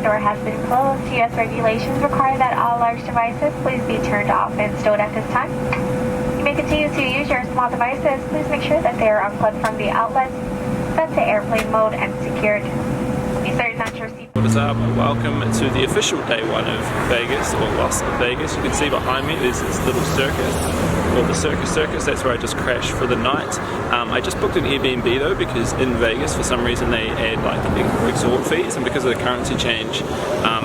store has been closed. U.S. regulations require that all large devices please be turned off and stowed at this time. You may continue to use your small devices. Please make sure that they are unplugged from the outlets, set to airplane mode, and secured. Be certain that your seat. What is up? Welcome to the official day one of Vegas, or Las Vegas. You can see behind me there's this little circus, called the Circus. That's where I just crashed for the night. I just booked an Airbnb though, because in Vegas for some reason they add like resort fees, and because of the currency change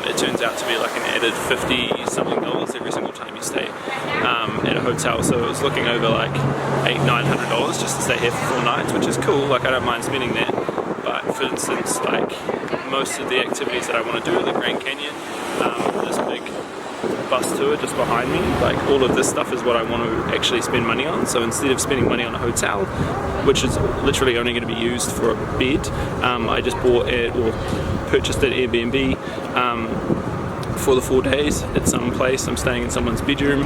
it turns out to be like an added $50 something every single time you stay at a hotel. So it was looking over like $800-900 just to stay here for 4 nights, which is cool. Like I don't mind spending that. But for instance, like most of the activities that I want to do at the Grand Canyon, this big bus tour just behind me, like all of this stuff is what I want to actually spend money on. So instead of spending money on a hotel, which is literally only going to be used for a bed, I just bought it or purchased an Airbnb for the 4 days at some place. I'm staying in someone's bedroom,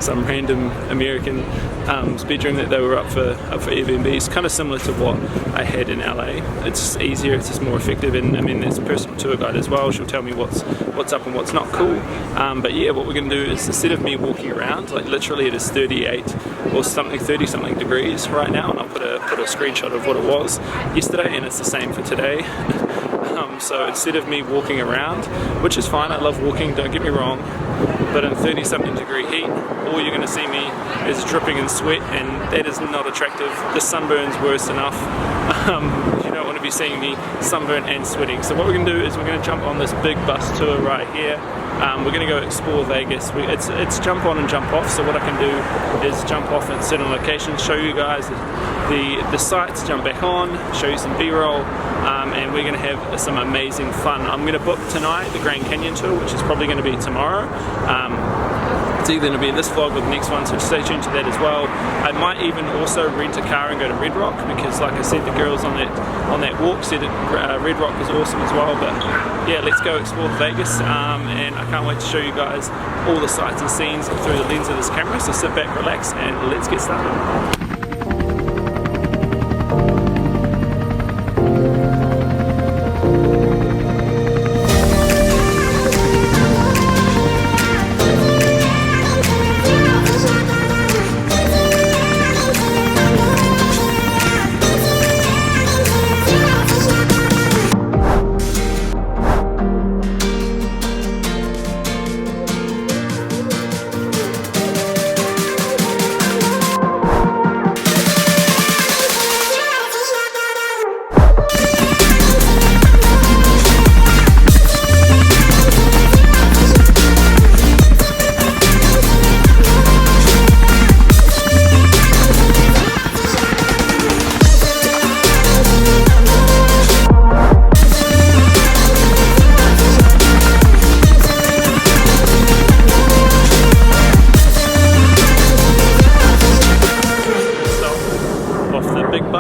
some random American's bedroom that they were up for Airbnb. It's kind of similar to what I had in LA. It's just easier, it's just more effective, and I mean there's a personal tour guide as well. She'll tell me what's up and what's not cool. But yeah, what we're going to do is, instead of me walking around, like literally it is 38 or something, 30 something degrees right now, and I'll put a screenshot of what it was yesterday, and it's the same for today. So instead of me walking around, which is fine, I love walking, don't get me wrong, but in 30 something degree heat, all you're going to see me is dripping in sweat, and that is not attractive. The sunburn's worse enough. You don't want to be seeing me sunburned and sweating. So what we're going to do is we're going to jump on this big bus tour right here. We're going to go explore Vegas. It's jump on and jump off, so what I can do is jump off at certain locations, show you guys the sights, jump back on, show you some B-roll, and we're going to have some amazing fun. I'm going to book tonight the Grand Canyon tour, which is probably going to be tomorrow. It's either going to be this vlog or the next one, so stay tuned to that as well. I might even also rent a car and go to Red Rock, because like I said, the girls on that walk said Red Rock was awesome as well. But yeah, let's go explore Vegas, and I can't wait to show you guys all the sights and scenes through the lens of this camera. So sit back, relax, and let's get started.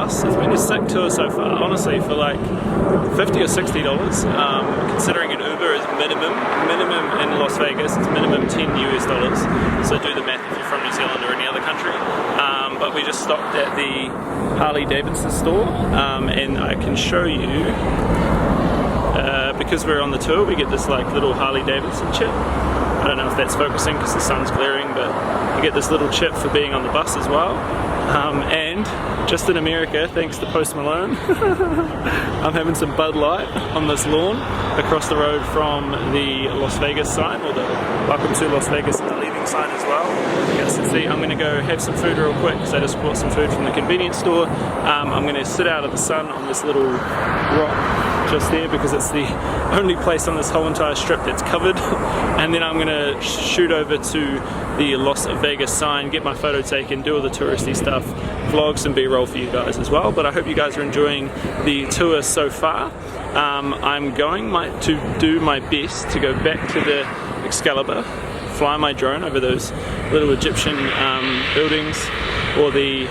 It's been a sick tour so far, honestly, for like $50 or $60, considering an Uber is minimum in Las Vegas, it's minimum $10 US, so do the math if you're from New Zealand or any other country. But we just stopped at the Harley Davidson store, and I can show you, because we're on the tour, we get this like little Harley Davidson chip. I don't know if that's focusing because the sun's glaring, but you get this little chip for being on the bus as well. And just in America, thanks to Post Malone, I'm having some Bud Light on this lawn across the road from the Las Vegas sign, or the Welcome to Las Vegas and the leaving sign as well. You guys can see I'm going to go have some food real quick, because I just bought some food from the convenience store. I'm going to sit out of the sun on this little rock just there, because it's the only place on this whole entire strip that's covered. And then I'm going to shoot over to the Las Vegas sign, get my photo taken, do all the touristy stuff, vlog some B-roll for you guys as well. But I hope you guys are enjoying the tour so far. I'm going to do my best to go back to the Excalibur, fly my drone over those little Egyptian buildings, or the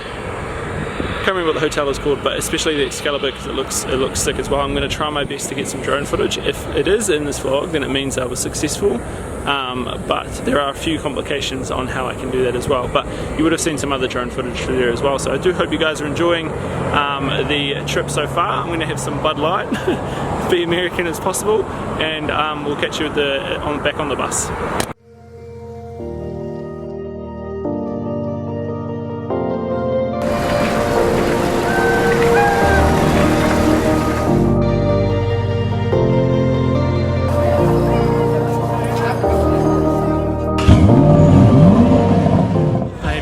can't remember what the hotel is called, but especially the Excalibur because it looks sick as well. I'm going to try my best to get some drone footage. If it is in this vlog, then it means I was successful. But there are a few complications on how I can do that as well. But you would have seen some other drone footage through there as well. So I do hope you guys are enjoying the trip so far. I'm going to have some Bud Light, be American as possible, and we'll catch you back on the bus.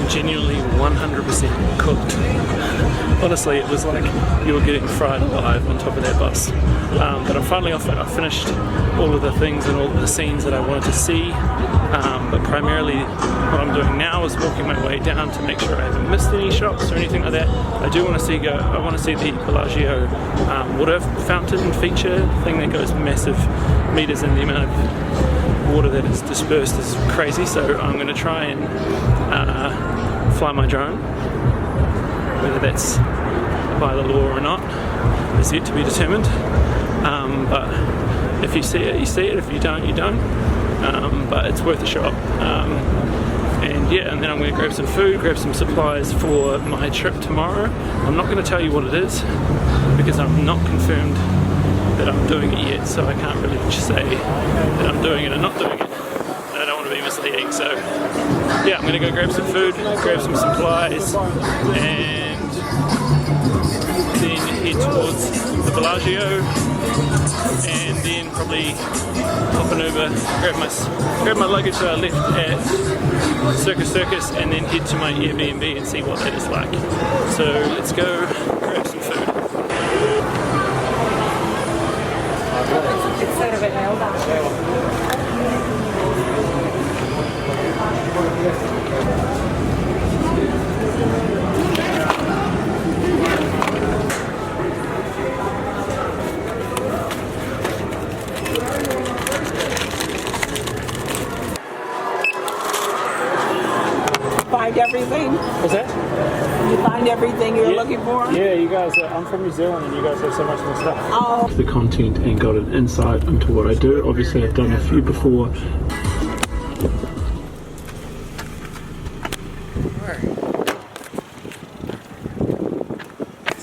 Genuinely 100% cooked. Honestly, it was like you were getting fried alive on top of that bus. But I'm finally off it. I finished all of the things and all of the scenes that I wanted to see. But primarily what I'm doing now is walking my way down to make sure I haven't missed any shots or anything like that. I do want to see I want to see the Bellagio water fountain feature thing that goes massive meters in. The amount of water that is dispersed is crazy, so I'm going to try and fly my drone. Whether that's by the law or not is yet to be determined, but if you see it, you see it. If you don't, you don't, but it's worth a shot. And yeah, and then I'm going to grab some food, grab some supplies for my trip tomorrow. I'm not going to tell you what it is because I'm not confirmed that I'm doing it yet, so I can't really just say that I'm doing it and not doing it. I don't want to be misleading, so yeah, I'm going to go grab some food, grab some supplies, and then head towards the Bellagio, and then probably hop an Uber, grab my luggage that I left at Circus, and then head to my Airbnb and see what that is like. So let's go grab some food. It's sort of a nail down. Find everything? What's that? You find everything you're looking for? Yeah, you guys, I'm from New Zealand and you guys have so much more stuff. Oh. The content and got an insight into what I do. Obviously I've done a few before.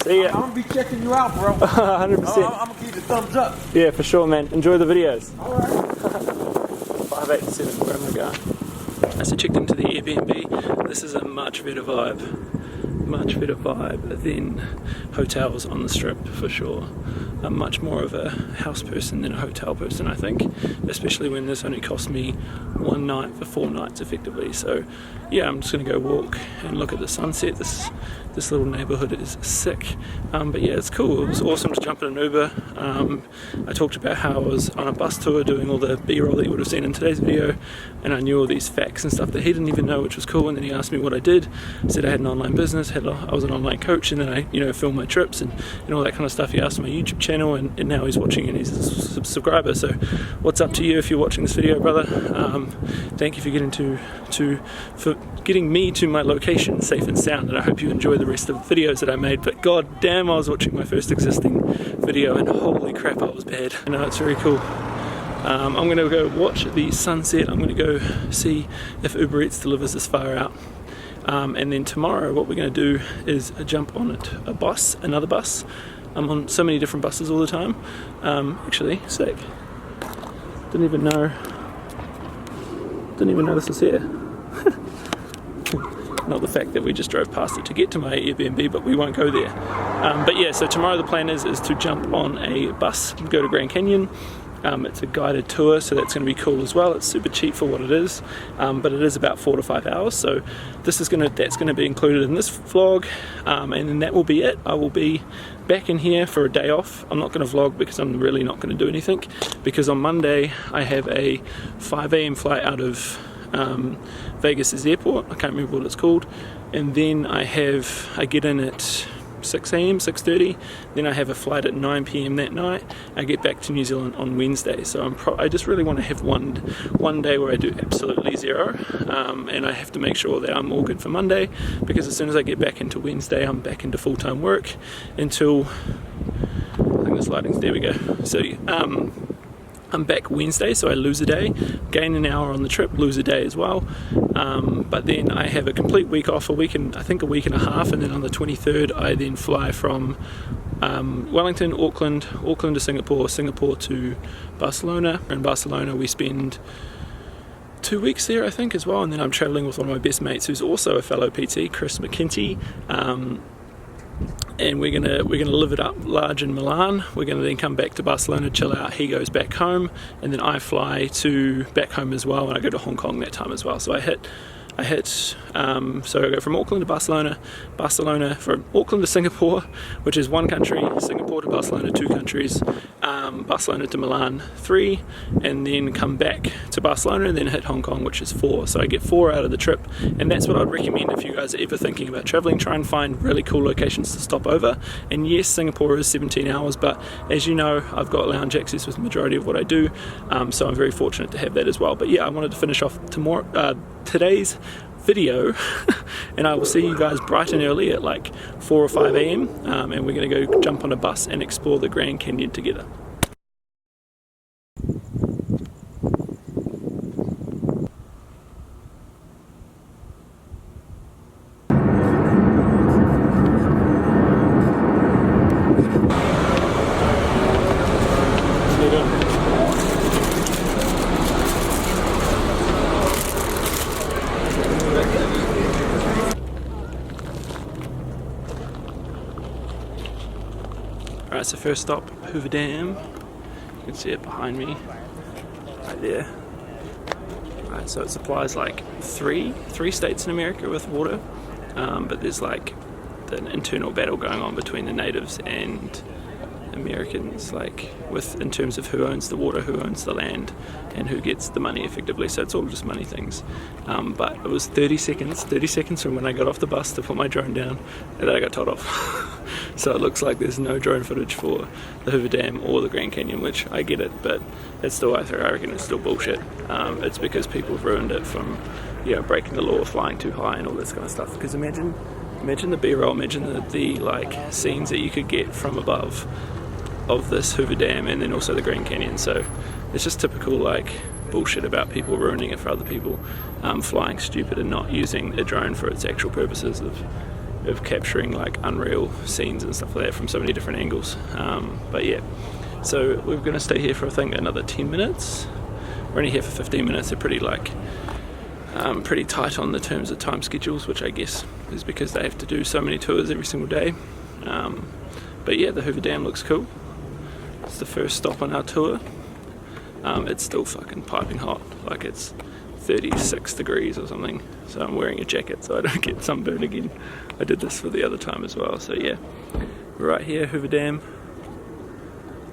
See ya. I'm gonna be checking you out, bro. 100%. I'm gonna give you the thumbs up. Yeah, for sure, man. Enjoy the videos. Alright. 587, where am I going? So I checked into the Airbnb. This is a much better vibe. Much better vibe than hotels on the Strip, for sure. I'm much more of a house person than a hotel person, I think, especially when this only cost me one night for 4 nights effectively. So yeah, I'm just gonna go walk and look at the sunset. This little neighborhood is sick, but yeah, it's cool. It was awesome to jump in an Uber. I talked about how I was on a bus tour doing all the B-roll that you would have seen in today's video, and I knew all these facts and stuff that he didn't even know, which was cool. And then he asked me what I did. I said I had an online business, I was an online coach, and then I filmed my trips and all that kind of stuff. He asked my YouTube channel, and now he's watching and he's a subscriber. So what's up to you if you're watching this video, brother? Thank you for getting me to my location safe and sound, and I hope you enjoy the rest of the videos that I made. But god damn, I was watching my first existing video and holy crap, I was bad. I know, it's very cool. I'm going to go watch the sunset. I'm going to go see if Uber Eats delivers this far out. And then tomorrow what we're going to do is jump on another bus. I'm on so many different buses all the time. Actually, sick. Didn't even know this was here. Not the fact that we just drove past it to get to my Airbnb, but we won't go there. But yeah, so tomorrow the plan is to jump on a bus, go to Grand Canyon. It's a guided tour, so that's going to be cool as well. It's super cheap for what it is, but it is about 4 to 5 hours. So that's going to be included in this vlog, and then that will be it. I will be back in here for a day off. I'm not going to vlog because I'm really not going to do anything, because on Monday I have a 5 AM flight out of Vegas's airport. I can't remember what it's called, and then I get in at 6 a.m, 6:30. Then I have a flight at 9 p.m. that night. I get back to New Zealand on Wednesday. So I just really want to have one day where I do absolutely zero, and I have to make sure that I'm all good for Monday, because as soon as I get back into Wednesday, I'm back into full-time work until, I think this lighting's, there we go. So I'm back Wednesday, so I lose a day, gain an hour on the trip, lose a day as well. But then I have a complete week off, I think a week and a half, and then on the 23rd I then fly from Wellington, Auckland to Singapore, Singapore to Barcelona. In Barcelona we spend 2 weeks there, I think, as well, and then I'm travelling with one of my best mates who's also a fellow PT, Chris McKenty. And we're gonna live it up large in Milan. We're gonna then come back to Barcelona, chill out. He goes back home, and then I fly back home as well, and I go to Hong Kong that time as well. So so I go from Auckland to Barcelona, from Auckland to Singapore, which is 1 country, Singapore to Barcelona, 2 countries, Barcelona to Milan, 3, and then come back to Barcelona and then hit Hong Kong, which is 4. So I get 4 out of the trip, and that's what I'd recommend if you guys are ever thinking about traveling. Try and find really cool locations to stop over. And yes, Singapore is 17 hours, but as you know, I've got lounge access with the majority of what I do, so I'm very fortunate to have that as well. But yeah, I wanted to finish off today's video and I will see you guys bright and early at like 4 or 5 a.m. And we're going to go jump on a bus and explore the Grand Canyon together. Alright, so first stop, Hoover Dam. You can see it behind me, right there. Alright, so it supplies like three states in America with water, but there's like an internal battle going on between the natives and Americans, like in terms of who owns the water, who owns the land, and who gets the money effectively. So it's all just money things. But it was 30 seconds from when I got off the bus to put my drone down, and then I got told off. So it looks like there's no drone footage for the Hoover Dam or the Grand Canyon, which I get it, but it's still, I reckon it's still bullshit. It's because people have ruined it from, breaking the law, flying too high and all this kind of stuff. Because imagine the B-roll, imagine the like scenes that you could get from above of this Hoover Dam and then also the Grand Canyon. So it's just typical like bullshit about people ruining it for other people, flying stupid and not using a drone for its actual purposes of capturing like unreal scenes and stuff like that from so many different angles. But yeah, so we're going to stay here for I think another 10 minutes. We're only here for 15 minutes. They're pretty tight on the terms of time schedules, which I guess is because they have to do so many tours every single day. But yeah, the Hoover Dam looks cool. It's the first stop on our tour. It's still fucking piping hot, like it's 36 degrees or something, so I'm wearing a jacket so I don't get sunburned again. I did this for the other time as well. So yeah, we're right here, Hoover Dam,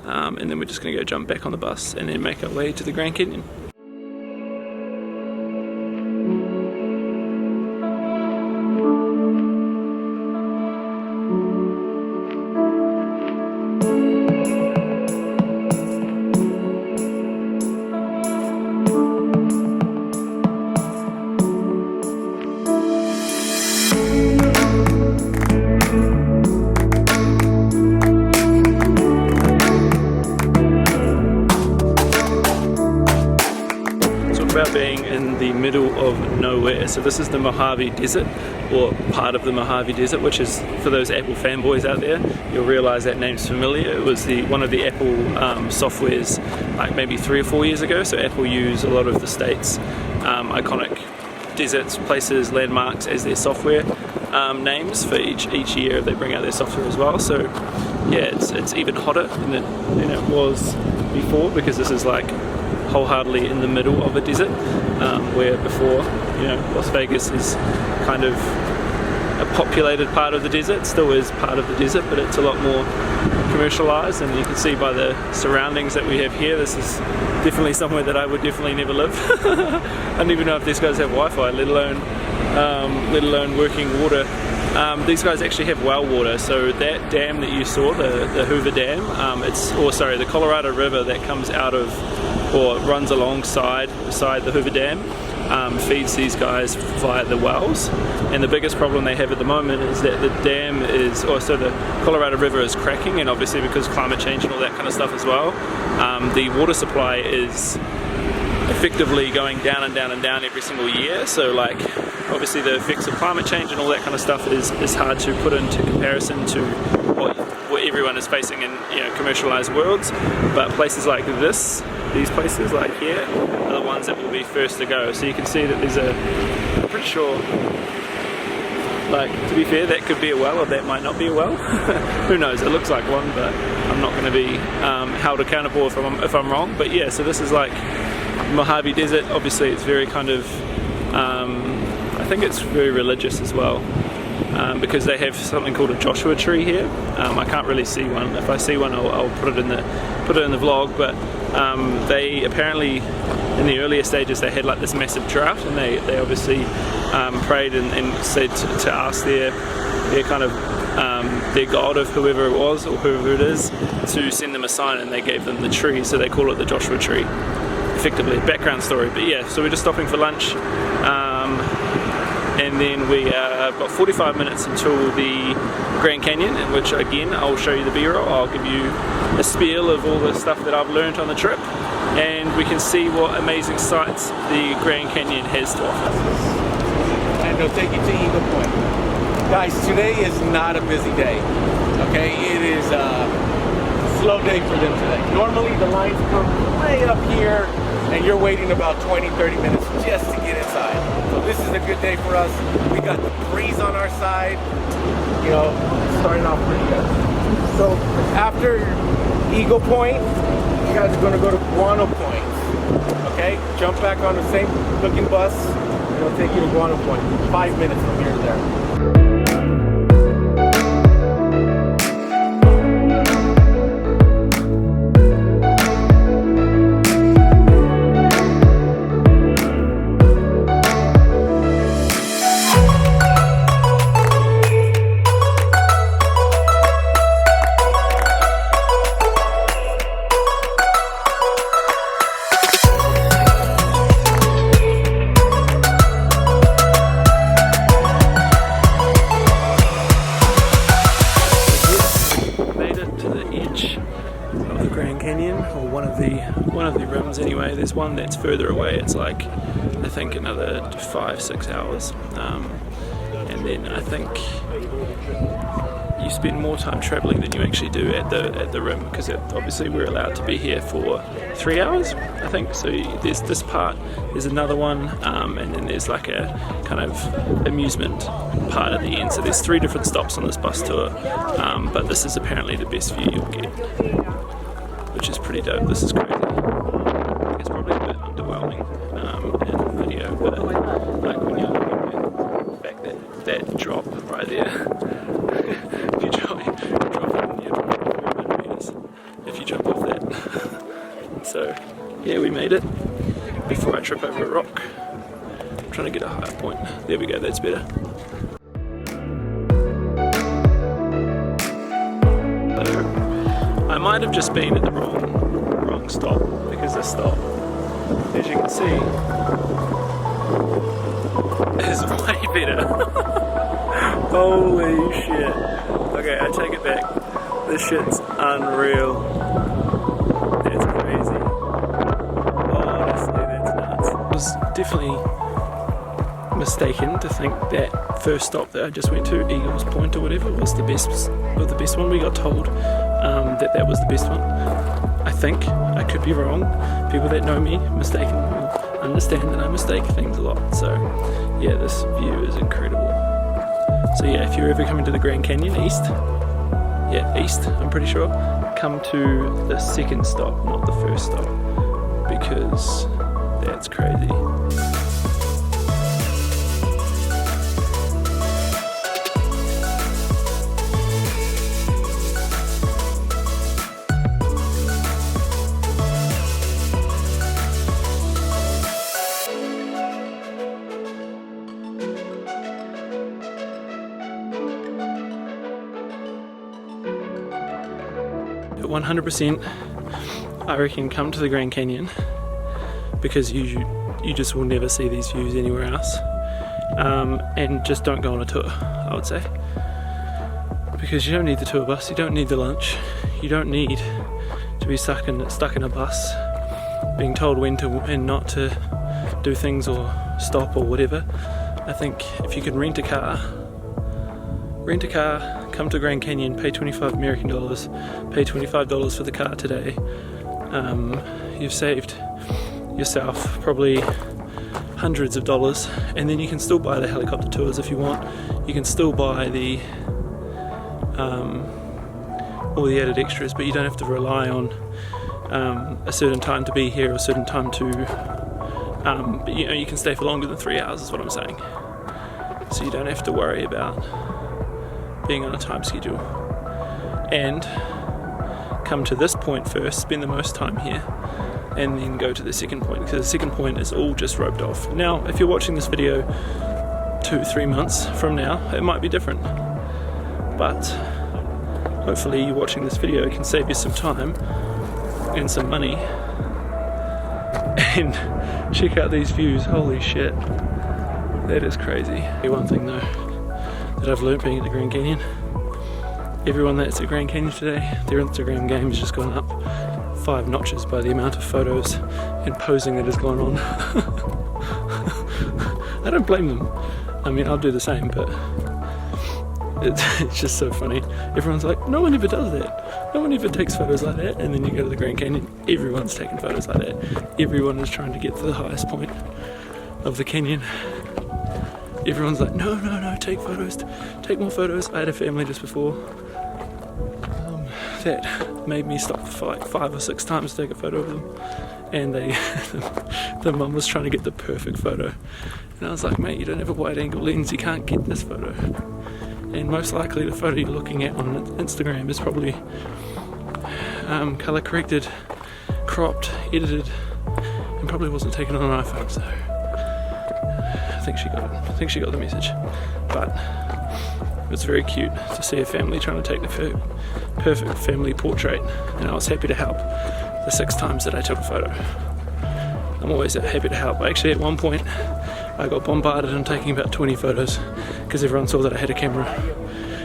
and then we're just going to go jump back on the bus and then make our way to the Grand Canyon. About being in the middle of nowhere. So this is the Mojave Desert, or part of the Mojave Desert, which is, for those Apple fanboys out there, you'll realize that name's familiar. It was one of the Apple softwares like maybe 3 or 4 years ago. So Apple use a lot of the state's iconic deserts, places, landmarks as their software names for each year they bring out their software as well. So yeah, it's even hotter than it was before, because this is like wholeheartedly in the middle of a desert, where before, Las Vegas is kind of a populated part of the desert, still is part of the desert, but it's a lot more commercialized, and you can see by the surroundings that we have here, this is definitely somewhere that I would definitely never live. I don't even know if these guys have Wi-Fi, let alone working water these guys actually have well water, so that dam that you saw, the Hoover Dam, the Colorado River that comes out of, or runs beside the Hoover Dam, feeds these guys via the wells. And the biggest problem they have at the moment is that the dam is, the Colorado River is cracking, and obviously because climate change and all that kind of stuff as well, the water supply is effectively going down and down and down every single year. So like obviously the effects of climate change and all that kind of stuff is hard to put into comparison to what everyone is facing in commercialized worlds, but places like these places like here are the ones that will be first to go. So you can see that there's I'm pretty sure, like, to be fair, that could be a well or that might not be a well. Who knows, it looks like one, but I'm not going to be held accountable if I'm wrong. But yeah, so this is like Mojave Desert. Obviously it's very kind of I think it's very religious as well, because they have something called a Joshua tree here. I can't really see one. If I see one, I'll put it in the vlog. But they apparently, in the earlier stages, they had like this massive drought, and they obviously prayed and said to ask their kind of their god of whoever it was or whoever it is to send them a sign, and they gave them the tree, so they call it the Joshua tree. Effectively, background story. But yeah, so we're just stopping for lunch. And then we have got 45 minutes until the Grand Canyon, in which again I'll show you the B-roll. I'll give you a spiel of all the stuff that I've learned on the trip, and we can see what amazing sights the Grand Canyon has to offer. And they'll take you to Eagle Point. Guys, today is not a busy day. Okay, it is a slow day for them today. Normally the lines come way up here, and you're waiting about 20-30 minutes just to get inside. So this is a good day for us. We got the breeze on our side, starting off pretty good. So after Eagle Point, you guys are gonna go to Guano Point. Okay, jump back on the same looking bus, and it'll take you to Guano Point. 5 minutes from here to there. One of the rims anyway. There's one that's further away. It's like I think another 5-6 hours, and then I think you spend more time traveling than you actually do at the rim, because obviously we're allowed to be here for 3 hours, I think. So there's this part, there's another one, and then there's like a kind of amusement part at the end. So there's 3 different stops on this bus tour, but this is apparently the best view you'll get, which is pretty dope. This is crazy. It's probably a bit underwhelming in video, but like when you're looking back that drop right there, if you drop it, you're dropping 400 meters if you jump off that. So yeah, we made it before I trip over a rock. I'm trying to get a higher point. There we go, that's better. I might have just been at the wrong stop, because this stop, as you can see, is way better. Holy shit. Okay, I take it back. This shit's unreal. That's crazy. Honestly, that's nuts. I was definitely mistaken to think that first stop that I just went to, Eagles Point or whatever, was the best one. We got told that was the best one. I think. I could be wrong. People that know me mistaken will understand that I mistake things a lot. So yeah, this view is incredible. So yeah, if you're ever coming to the Grand Canyon east, I'm pretty sure, come to the second stop, not the first stop, because that's crazy. But 100%, I reckon come to the Grand Canyon, because you just will never see these views anywhere else. And just don't go on a tour, I would say. Because you don't need the tour bus, you don't need the lunch, you don't need to be stuck in a bus being told when to and not to do things or stop or whatever. I think if you can rent a car, come to Grand Canyon, pay 25 American dollars, pay $25 for the car today, you've saved yourself probably hundreds of dollars, and then you can still buy the helicopter tours if you want. You can still buy the all the added extras, but you don't have to rely on a certain time to be here or a certain time to but you know, you can stay for longer than 3 hours is what I'm saying, so you don't have to worry about being on a time schedule. And come to this point first, spend the most time here, and then go to the second point, because the second point is all just roped off. Now if you're watching this video 2-3 months from now, it might be different, but hopefully you watching this video can save you some time and some money, and check out these views. Holy shit, that is crazy. One thing though that I've learned being at the Grand Canyon, everyone that's at Grand Canyon today, their Instagram game has just gone up 5 notches by the amount of photos and posing that has gone on. I don't blame them. I mean, I'll do the same, but it's just so funny. Everyone's like, no one ever does that. No one ever takes photos like that. And then you go to the Grand Canyon, everyone's taking photos like that. Everyone is trying to get to the highest point of the canyon. Everyone's like, no, take photos, take more photos. I had a family just before that made me stop for like 5 or 6 times to take a photo of them, and the mum was trying to get the perfect photo, and I was like, mate, you don't have a wide angle lens, you can't get this photo. And most likely the photo you're looking at on Instagram is probably color corrected, cropped, edited, and probably wasn't taken on an iPhone. So I think she got it. I think she got the message. But it was very cute to see a family trying to take the perfect family portrait, and I was happy to help the 6 times that I took a photo. I'm always happy to help. Actually, at one point I got bombarded on taking about 20 photos because everyone saw that I had a camera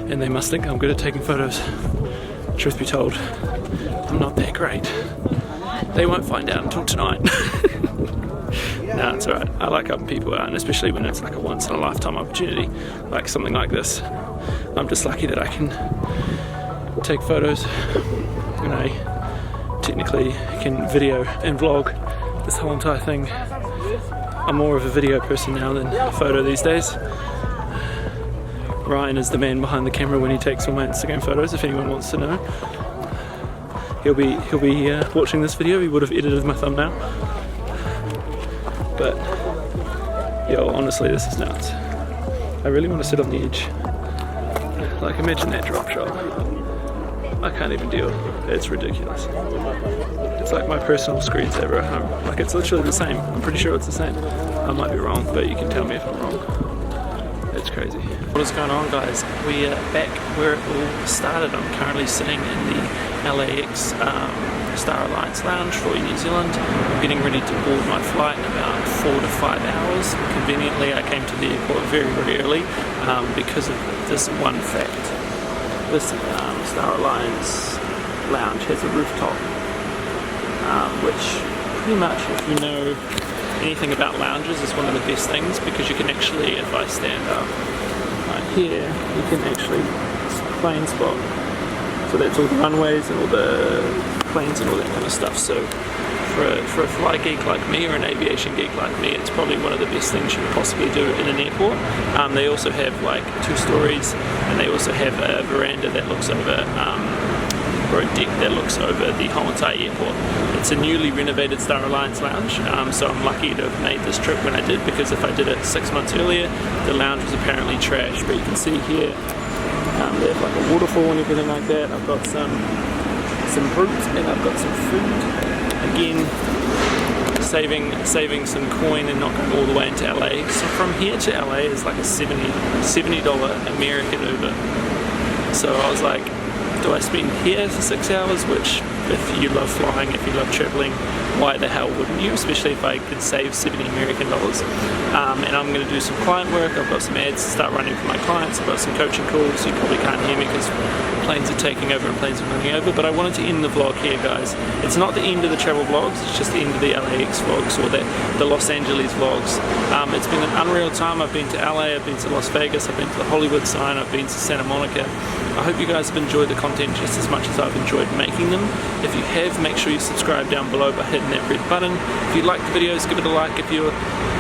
and they must think I'm good at taking photos. Truth be told, I'm not that great. They won't find out until tonight. No, it's alright. I like helping people out, and especially when it's like a once in a lifetime opportunity, like something like this. I'm just lucky that I can take photos, and I technically can video and vlog this whole entire thing. I'm more of a video person now than a photo these days. Ryan is the man behind the camera when he takes all my Instagram photos, if anyone wants to know. He'll be watching this video. He would have edited my thumbnail. But yo, honestly, this is nuts. I really want to sit on the edge. Like, imagine that drop shot. I can't even deal. It's ridiculous. It's like my personal screensaver at home. Like, it's literally the same. I'm pretty sure it's the same. I might be wrong, but you can tell me if I'm wrong. It's crazy. What is going on, guys? We are back where it all started. I'm currently sitting in the LAX Star Alliance Lounge for New Zealand. I'm getting ready to board my flight in about 4 to 5 hours. Conveniently, I came to the airport very, very early because of this one fact. This Star Alliance Lounge has a rooftop, which pretty much, if you know anything about lounges, is one of the best things, because you can actually, if I stand up right here, you can actually plane spot. So that's all the runways and all the planes and all that kind of stuff. So for a fly geek like me, or an aviation geek like me, it's probably one of the best things you could possibly do in an airport. They also have like 2 stories, and they also have a veranda that looks over, or a deck that looks over the whole entire airport. It's a newly renovated Star Alliance Lounge, so I'm lucky to have made this trip when I did, because if I did it 6 months earlier, the lounge was apparently trash. But you can see here, they have like a waterfall and everything like that. I've got some fruit and I've got some food. Again, saving some coin and not going all the way into LA. So from here to LA is like a $70 American Uber. So I was like, do I spend here for 6 hours, which if you love flying, if you love traveling, why the hell wouldn't you, especially if I could save 70 American dollars. And I'm going to do some client work. I've got some ads to start running for my clients. I've got some coaching calls. You probably can't hear me because planes are taking over and planes are running over, but I wanted to end the vlog here, guys. It's not the end of the travel vlogs, it's just the end of the LAX vlogs or the Los Angeles vlogs. It's been an unreal time. I've been to LA, I've been to Las Vegas, I've been to the Hollywood sign, I've been to Santa Monica. I hope you guys have enjoyed the content just as much as I've enjoyed making them. If you have, make sure you subscribe down below by hitting that red button. If you like the videos, give it a like. If you're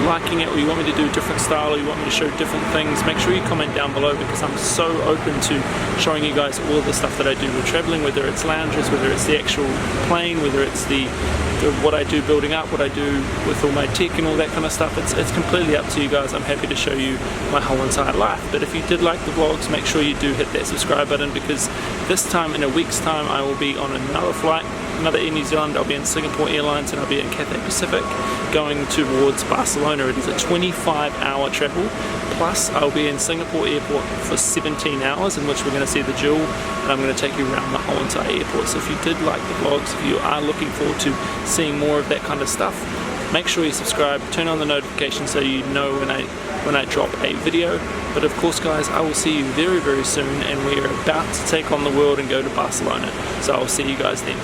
liking it or you want me to do a different style or you want me to show different things, make sure you comment down below, because I'm so open to showing you guys all the stuff that I do with traveling, whether it's lounges, whether it's the actual plane, whether it's what I do building up, what I do with all my tech and all that kind of stuff. It's completely up to you guys. I'm happy to show you my whole entire life. But if you did like the vlogs, make sure you do hit that subscribe button, because this time, in a week's time, I will be on another flight, another Air New Zealand. I'll be in Singapore Airlines and I'll be in Cathay Pacific going towards Barcelona. It is a 25-hour travel, plus I'll be in Singapore airport for 17 hours, in which we're going to see the Jewel, and I'm going to take you around the whole entire airport. So if you did like the vlogs, if you are looking forward to seeing more of that kind of stuff, make sure you subscribe, turn on the notifications so you know when I drop a video. But of course, guys, I will see you very, very soon, and we are about to take on the world and go to Barcelona. So I'll see you guys then.